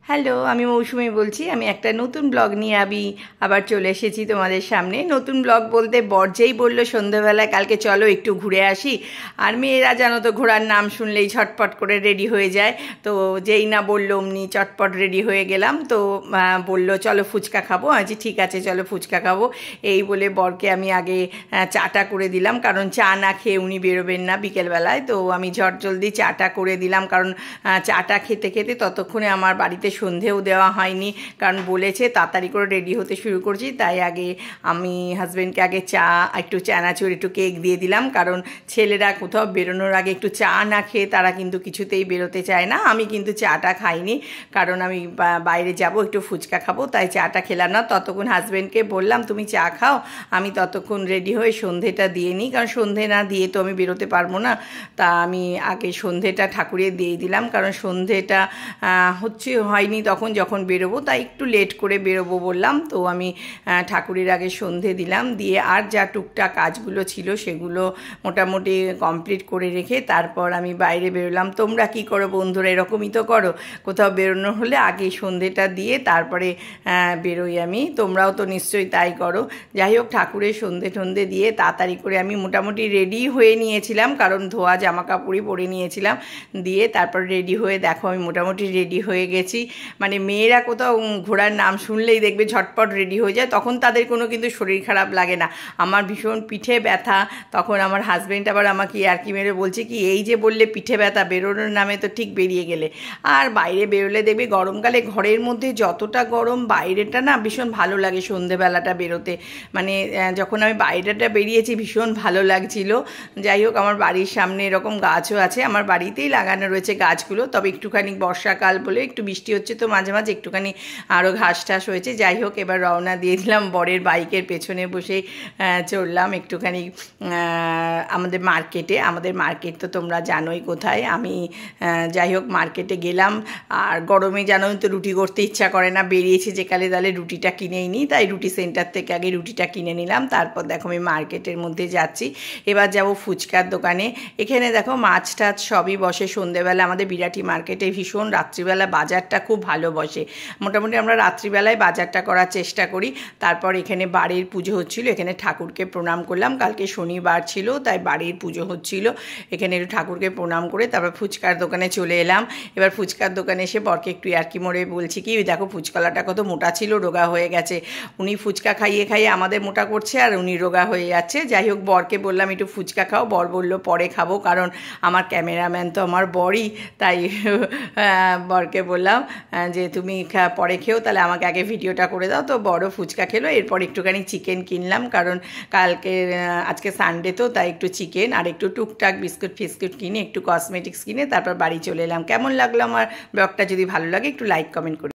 Hello, আমি মৌসুমি বলছি। আমি একটা নতুন ব্লগ নিয়ে আবার চলে এসেছি তোমাদের সামনে। নতুন ব্লগ বলতে যেই বললো সন্ধ্যেবেলায় কালকে চলো একটু ঘুরে আসি, আর মেয়েরা জানো তো ঘোরার নাম শুনলেই ছটপট করে রেডি হয়ে যায়। তো যেই না বললো অমনি চটপট রেডি হয়ে গেলাম। তো বললো চলো ফুচকা খাবো। আছি ঠিক আছে চলো ফুচকা খাবো। এই বলে বরকে আমি আগে চাটা করে দিলাম, কারণ চা না খেয়ে উনি বেরোবেন না বিকেলবেলায়। তো আমি ঝটজলদি চাটা করে দিলাম, কারণ চাটা খেতে খেতে ততক্ষণে আমার বাড়িতে সন্ধেও দেওয়া হয়নি, কারণ বলেছে তাড়াতাড়ি করে রেডি হতে শুরু করছি। তাই আগে আমি হাজব্যান্ডকে আগে চা, একটু চানাচুর, একটু কেক দিয়ে দিলাম, কারণ ছেলেরা কোথাও বেরোনোর আগে একটু চা না খেয়ে তারা কিন্তু কিছুতেই বেরোতে চায় না। আমি কিন্তু চাটা খাইনি, কারণ আমি বাইরে যাব একটু ফুচকা খাবো, তাই চাটা খেলাম না। ততক্ষণ হাজব্যান্ডকে বললাম তুমি চা খাও, আমি ততক্ষণ রেডি হয়ে সন্ধেটা দিয়ে নিই, কারণ সন্ধে না দিয়ে তো আমি বেরোতে পারবো না। তা আমি আগে সন্ধেটা ঠাকুরের দিয়ে দিলাম, কারণ সন্ধেটা হয়নি তখন যখন বেরোবো, তাই একটু লেট করে বেরোবো বললাম। তো আমি ঠাকুরের আগে সন্ধে দিলাম, দিয়ে আর যা টুকটাক কাজগুলো ছিল সেগুলো মোটামুটি কমপ্লিট করে রেখে তারপর আমি বাইরে বেরোলাম। তোমরা কি করো বন্ধুরা? এরকমই তো করো, কোথাও বেরোনো হলে আগে সন্ধেটা দিয়ে তারপরে বেরোই আমি। তোমরাও তো নিশ্চয়ই তাই করো। যাই হোক, ঠাকুরের সন্ধে টন্ধে দিয়ে তাড়াতাড়ি করে আমি মোটামুটি রেডি হয়ে নিয়েছিলাম, কারণ ধোয়া জামা কাপড়ই পরে নিয়েছিলাম। দিয়ে তারপর রেডি হয়ে দেখো আমি মোটামুটি রেডি হয়ে গেছি। মানে মেয়েরা কোথাও ঘোরার নাম শুনলেই দেখবে ঝটপট রেডি হয়ে যায়, তখন তাদের কোনো কিন্তু শরীর খারাপ লাগে না। আমার ভীষণ পিঠে ব্যথা, তখন আমার হাজব্যান্ড আবার আমাকে ইয়ার্কি মেরে বলছে কি এই যে বললে পিঠে ব্যথা, বেরোনোর নামে তো ঠিক বেরিয়ে গেলে। আর বাইরে বেরোলে দেখবে গরমকালে ঘরের মধ্যে যতটা গরম, বাইরেটা না ভীষণ ভালো লাগে সন্ধেবেলাটা বেরোতে। মানে যখন আমি বাইরেটা বেরিয়েছি ভীষণ ভালো লাগছিল। যাই হোক, আমার বাড়ির সামনে এরকম গাছও আছে, আমার বাড়িতেই লাগানো রয়েছে গাছগুলো, তবে একটুখানি বর্ষাকাল বলে একটু বৃষ্টি হচ্ছে, তো মাঝে মাঝে একটুখানি আরও ঘাস টাস হয়েছে। যাই হোক, এবার রওনা দিয়ে দিলাম, বরের বাইকের পেছনে বসেই চললাম একটুখানি আমাদের মার্কেটে। আমাদের মার্কেট তো তোমরা জানোই কোথায়। আমি যাই হোক মার্কেটে গেলাম, আর গরমে জানোই তো রুটি করতে ইচ্ছা করে না, বেরিয়েছি যেকালে তাহলে রুটিটা কিনেই নিই, তাই রুটি সেন্টার থেকে আগে রুটিটা কিনে নিলাম। তারপর দেখো আমি মার্কেটের মধ্যে যাচ্ছি, এবার যাব ফুচকার দোকানে। এখানে দেখো মাছ টাছ সবই বসে সন্ধেবেলা। আমাদের বিরাটি মার্কেটে ভীষণ রাত্রিবেলা বাজারটা খুব ভালো বসে। মোটামুটি আমরা রাত্রিবেলায় বাজারটা করার চেষ্টা করি। তারপর এখানে বাড়ির পুজো হচ্ছিল, এখানে ঠাকুরকে প্রণাম করলাম, কালকে শনিবার ছিল তাই বাড়ির পুজো হচ্ছিল। এখানে একটু ঠাকুরকে প্রণাম করে তারপর ফুচকার দোকানে চলে এলাম। এবার ফুচকার দোকানে এসে বরকে একটু ইয়ার্কি মোড়ে বলছি কি দেখো ফুচকালাটা কত মোটা ছিল, রোগা হয়ে গেছে। উনি ফুচকা খাইয়ে খাইয়ে আমাদের মোটা করছে আর উনি রোগা হয়ে যাচ্ছে। যাই হোক, বরকে বললাম একটু ফুচকা খাও, বর বললো পরে খাবো, কারণ আমার ক্যামেরাম্যান তো আমার বরই। তাই বরকে বললাম যে তুমি পরে খেও, তাহলে আমাকে আগে ভিডিওটা করে দাও। তো বড় ফুচকা খেলো। এরপর একটুখানি চিকেন কিনলাম, কারণ আজকে সানডে তো, তাই একটু চিকেন আর একটু টুকটাক বিস্কুট ফিস্কুট কিনে, একটু কসমেটিক্স কিনে তারপর বাড়ি চলে এলাম। কেমন লাগলো আমার ব্লগটা? যদি ভালো লাগে একটু লাইক কমেন্ট করে